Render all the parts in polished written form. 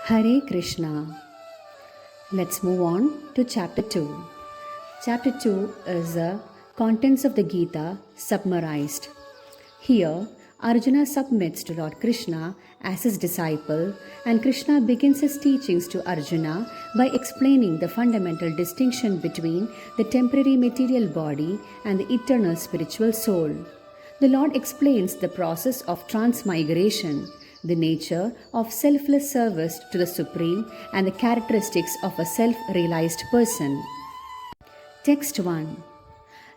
Hare Krishna. Let's move on to chapter 2. Chapter 2 is the contents of the Gita summarized. Here, Arjuna submits to Lord Krishna as his disciple, and Krishna begins his teachings to Arjuna by explaining the fundamental distinction between the temporary material body and the eternal spiritual soul. The Lord explains the process of transmigration, the nature of selfless service to the Supreme, and the characteristics of a self-realized person. Text 1.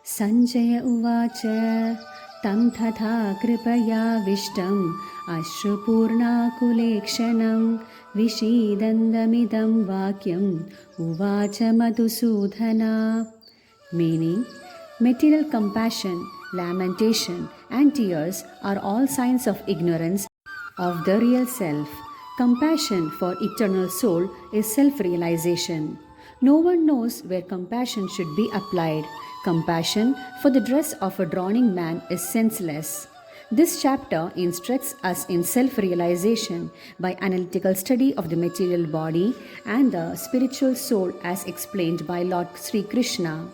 Sanjaya uvacha tam tatha kripaya vishtam ashrupurnakulekshanam vishidandamidam vakyam uvacha madhusudhana. Meaning, material compassion, lamentation, and tears are all signs of ignorance of the real self. Compassion for eternal soul is self-realization. No one knows where compassion should be applied. Compassion for the dress of a drowning man is senseless. This chapter instructs us in self-realization by analytical study of the material body and the spiritual soul as explained by Lord Sri Krishna.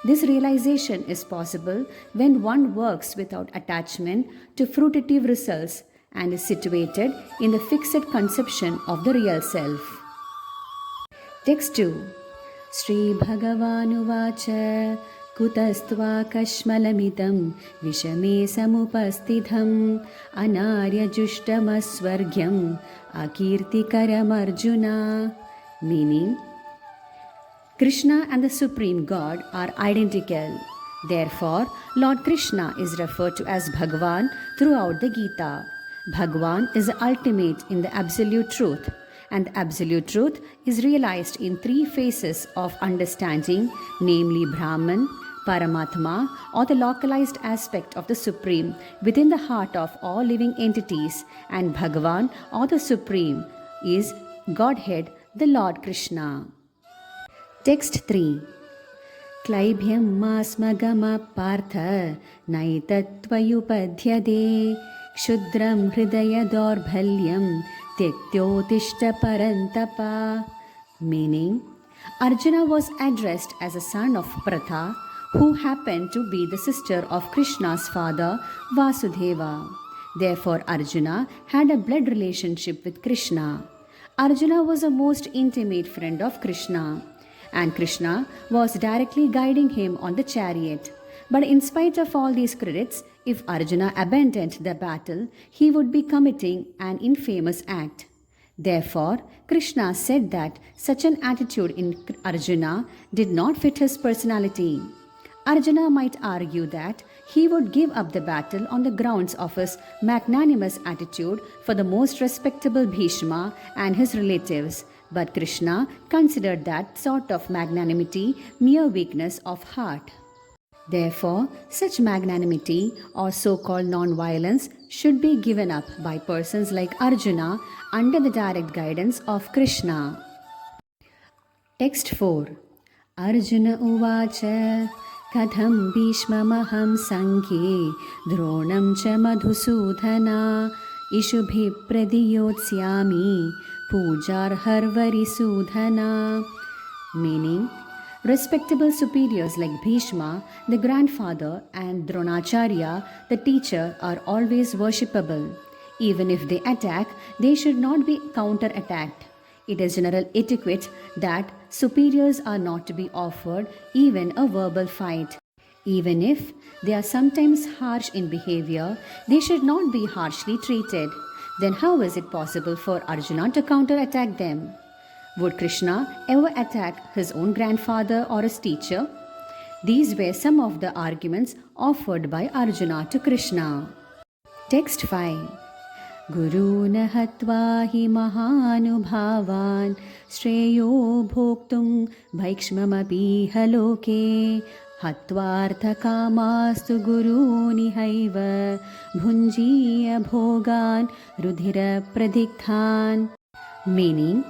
This realization is possible when one works without attachment to fruitive results and is situated in the fixed conception of the real self. Text 2. Sri Bhagavanuvacha Kutastva Kashmalamitam Vishame Samupastitham Anarya Jushtamasvargyam Akirtikaram Arjuna. Meaning, Krishna and the Supreme God are identical. Therefore, Lord Krishna is referred to as Bhagavan throughout the Gita. Bhagavan is the ultimate in the absolute truth, and the absolute truth is realized in three phases of understanding, namely Brahman, Paramatma, or the localized aspect of the Supreme within the heart of all living entities, and Bhagavan, or the Supreme, is Godhead, the Lord Krishna. Text 3. Klaibhyam masmagama partha naitatvayupadhyade Kshudram hridaya dorbhalyam tyaktotishta parantapa. Meaning, Arjuna was addressed as a son of Pratha, who happened to be the sister of Krishna's father Vasudeva. Therefore, Arjuna had a blood relationship with Krishna. Arjuna was a most intimate friend of Krishna, and Krishna was directly guiding him on the chariot. But in spite of all these credits, if Arjuna abandoned the battle, he would be committing an infamous act. Therefore, Krishna said that such an attitude in Arjuna did not fit his personality. Arjuna might argue that he would give up the battle on the grounds of his magnanimous attitude for the most respectable Bhishma and his relatives, but Krishna considered that sort of magnanimity mere weakness of heart. Therefore, such magnanimity or so-called non-violence should be given up by persons like Arjuna under the direct guidance of Krishna. Text 4. Arjuna uvacha Katham Bhishmamaham Sankhe Dronam cha Madhusudhana Ishubhi Pradiyotsyami Pujar Harvari Sudhana. Meaning, respectable superiors like Bhishma, the grandfather, and Dronacharya, the teacher, are always worshipable. Even if they attack, they should not be counter-attacked. It is general etiquette that superiors are not to be offered even a verbal fight. Even if they are sometimes harsh in behavior, they should not be harshly treated. Then how is it possible for Arjuna to counter-attack them? Would Krishna ever attack his own grandfather or his teacher? These were some of the arguments offered by Arjuna to Krishna. Text 5. Guruna hatva hi mahanubhavan shreyo bhoktum bhaikshmamapi haloke hatvartha kamastu guruni haiva bhunjiya bhogan rudhira pradikhthan. Meaning,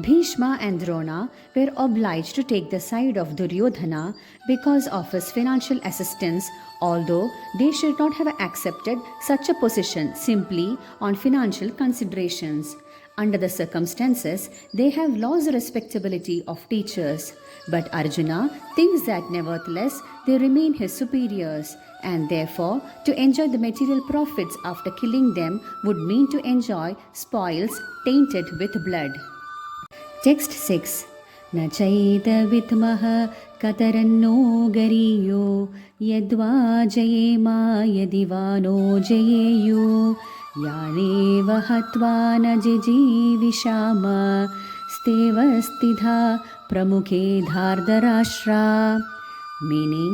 Bhishma and Drona were obliged to take the side of Duryodhana because of his financial assistance, although they should not have accepted such a position simply on financial considerations. Under the circumstances, they have lost the respectability of teachers. But Arjuna thinks that nevertheless they remain his superiors, and therefore to enjoy the material profits after killing them would mean to enjoy spoils tainted with blood. Text 6. न चैतविद्मः कतरन्नो गरीयो यद्वा जयेमा यदि वा no जयेयु यानेव हत्वा न जिजीविषाम स्तेवस्तिधा प्रमुखे धार्तराष्ट्रा. Meaning,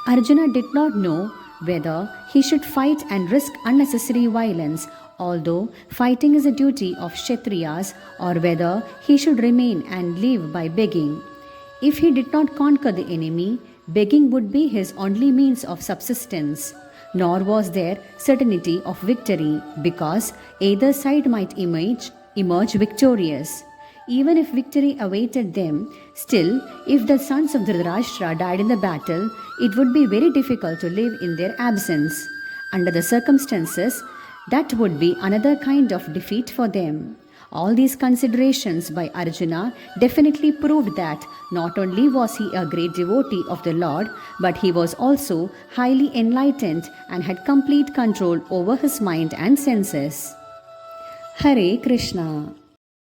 Arjuna did not know whether he should fight and risk unnecessary violence, although fighting is a duty of Kshatriyas, or whether he should remain and live by begging. If he did not conquer the enemy, begging would be his only means of subsistence. Nor was there certainty of victory, because either side might emerge victorious. Even if victory awaited them, still, if the sons of Dhritarashtra died in the battle, it would be very difficult to live in their absence. Under the circumstances, that would be another kind of defeat for them. All these considerations by Arjuna definitely proved that not only was he a great devotee of the Lord, but he was also highly enlightened and had complete control over his mind and senses. Hare Krishna.